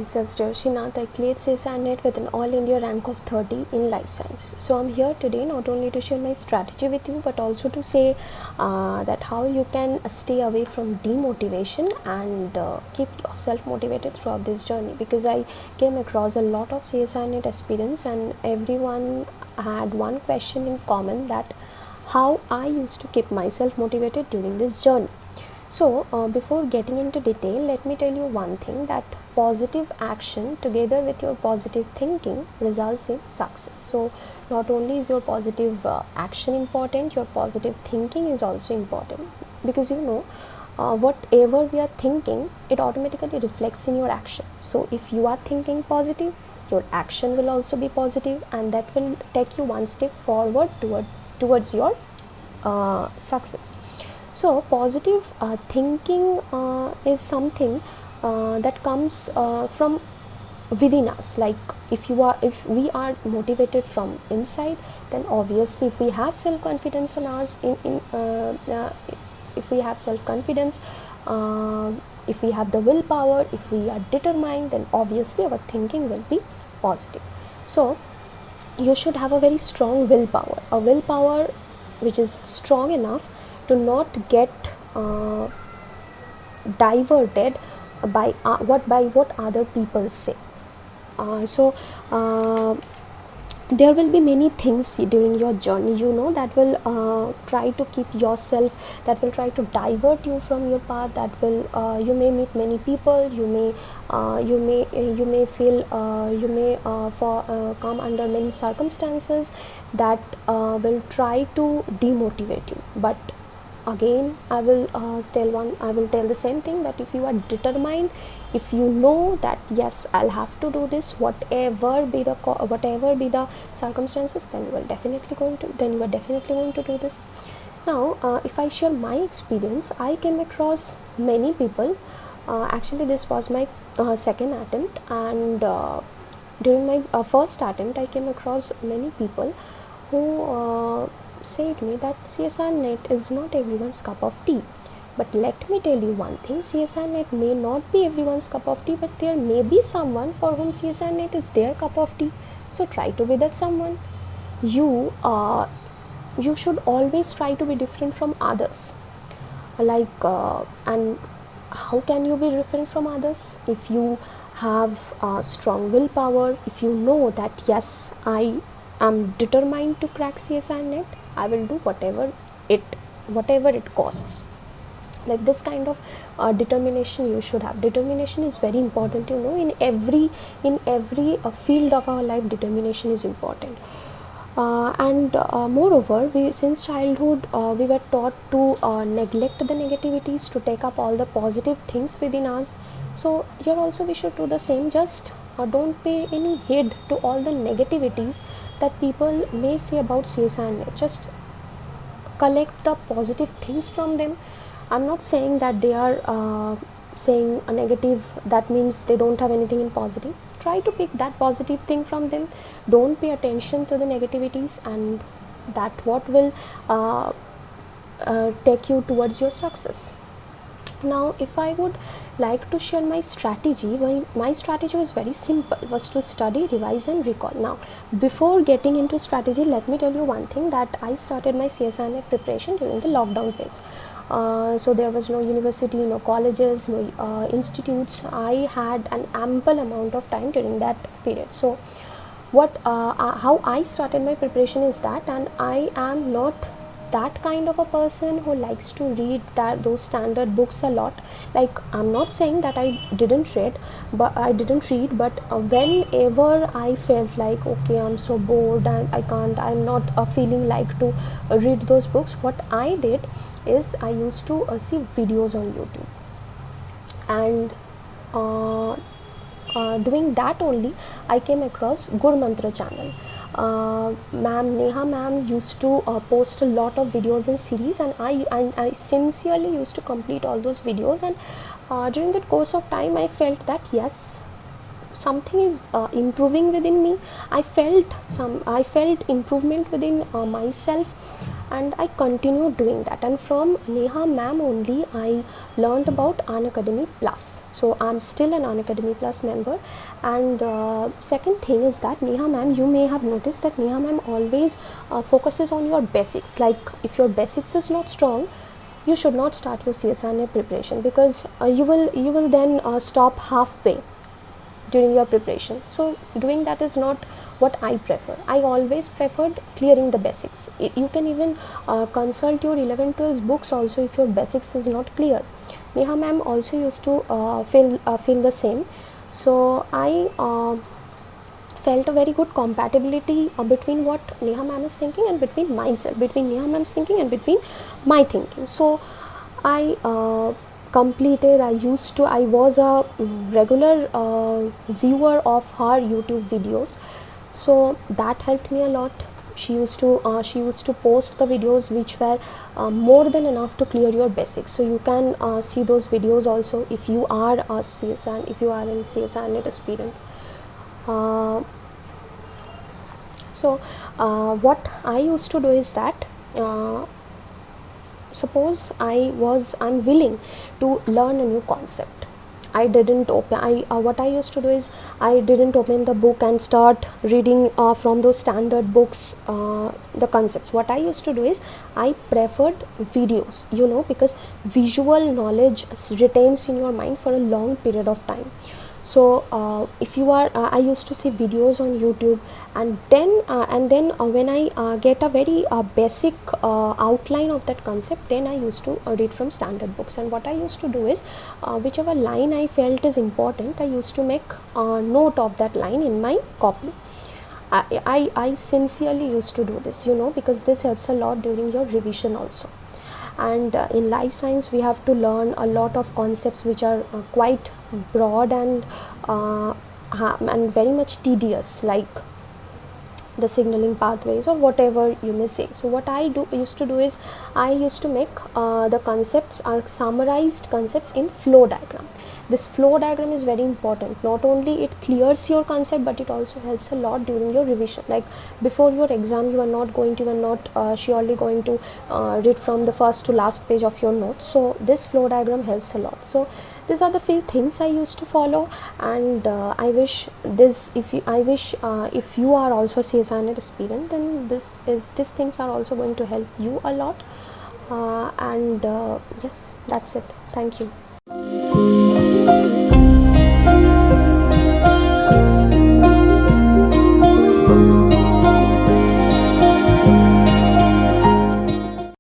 myself Darshinath. I cleared CSIR NET with an All India rank of 30 in Life Science. So I'm here today not only to share my strategy with you, but also to say that how you can stay away from demotivation and keep yourself motivated throughout this journey, because I came across a lot of CSIR NET aspirants and everyone had one question in common, that how I used to keep myself motivated during this journey. So before getting into detail, let me tell you one thing, that positive action together with your positive thinking results in success. So not only is your positive action important, your positive thinking is also important, because whatever we are thinking, it automatically reflects in your action. So if you are thinking positive, your action will also be positive, and that will take you one step forward towards your success. So positive thinking is something that comes from within us. Like if we are motivated from inside, then obviously if we have self-confidence on us, if we have self-confidence, if we have the willpower, if we are determined, then obviously our thinking will be positive. So you should have a very strong willpower, a willpower which is strong enough to not get diverted by what other people say. So there will be many things during your journey, that will try to keep yourself, that will try to divert you from your path, that will you may meet many people, you may feel you may come under many circumstances that will try to demotivate you. But again, I will tell the same thing, that if you are determined, if you know that yes, I'll have to do this, whatever be the circumstances, then you are definitely going to do this. Now if I share my experience, I came across many people. Actually this was my second attempt, and during my first attempt I came across many people who said me that CSIR NET is not everyone's cup of tea. But let me tell you one thing, CSIR NET may not be everyone's cup of tea, but there may be someone for whom CSIR NET is their cup of tea. So try to be that someone. You should always try to be different from others. And how can you be different from others? If you have strong willpower, if you know that yes, I am determined to crack CSIR NET, I will do whatever it costs. Like this kind of determination you should have. Determination is very important, in every field of our life. Determination is important. And moreover, since childhood we were taught to neglect the negativities, to take up all the positive things within us. So here also we should do the same. Just don't pay any heed to all the negativities that people may say about CSIR NET. Just collect the positive things from them. I'm not saying that they are saying a negative, that means they don't have anything in positive. Try to pick that positive thing from them. Don't pay attention to the negativities, and that what will take you towards your success. Now if I would like to share my strategy, my strategy was very simple, was to study, revise and recall. Now before getting into strategy, let me tell you one thing, that I started my CSIR NET preparation during the lockdown phase. So there was no university, no colleges, no institutes. I had an ample amount of time during that period. So how I started my preparation is that, and I am not that kind of a person who likes to read those standard books a lot. Like I'm not saying that I didn't read, but whenever I felt like, okay, I'm so bored and I'm not feeling like to read those books, what I did is I used to see videos on YouTube, and doing that only I came across Good Mantra channel. Neha ma'am used to post a lot of videos in series, and I sincerely used to complete all those videos. And during that course of time, I felt that yes, something is improving within me. I felt improvement within myself, and I continued doing that. And from Neha ma'am only I learned about Unacademy Plus. So I'm still an Unacademy Plus member. And second thing is that Neha ma'am, you may have noticed that Neha ma'am always focuses on your basics. Like if your basics is not strong, you should not start your CSIR preparation, because you will then stop halfway during your preparation. So doing that is not what I prefer. I always preferred clearing the basics. You can even consult your 11-12 books also if your basics is not clear. Neha ma'am also used to feel the same. So I felt a very good compatibility between what Neha ma'am is thinking and between myself, between Neha ma'am's thinking and between my thinking. So I completed, I was a regular viewer of her YouTube videos, so that helped me a lot. She used to post the videos which were more than enough to clear your basics. So you can see those videos also if you are a CSIR, if you are in CSIR net aspirant. So what I used to do is that suppose I'm willing to learn a new concept. I didn't open, what I used to do is I didn't open the book and start reading from those standard books the concepts. What I used to do is I preferred videos, because visual knowledge retains in your mind for a long period of time. So if you are I used to see videos on YouTube, and then when I get a very basic outline of that concept, then I used to read from standard books. And what I used to do is whichever line I felt is important, I used to make note of that line in my copy. I sincerely used to do this, because this helps a lot during your revision also. And in life science we have to learn a lot of concepts which are quite broad and very much tedious, like the signaling pathways or whatever you may say. So what I used to do is I used to make the concepts, summarized concepts in flow diagram. This flow diagram is very important. Not only it clears your concept, but it also helps a lot during your revision. Like before your exam, you are not surely going to read from the first to last page of your notes. So this flow diagram helps a lot. So these are the few things I used to follow, and I wish if you are also CSIR net aspirant, then these things are also going to help you a lot. Yes, that's it. Thank you.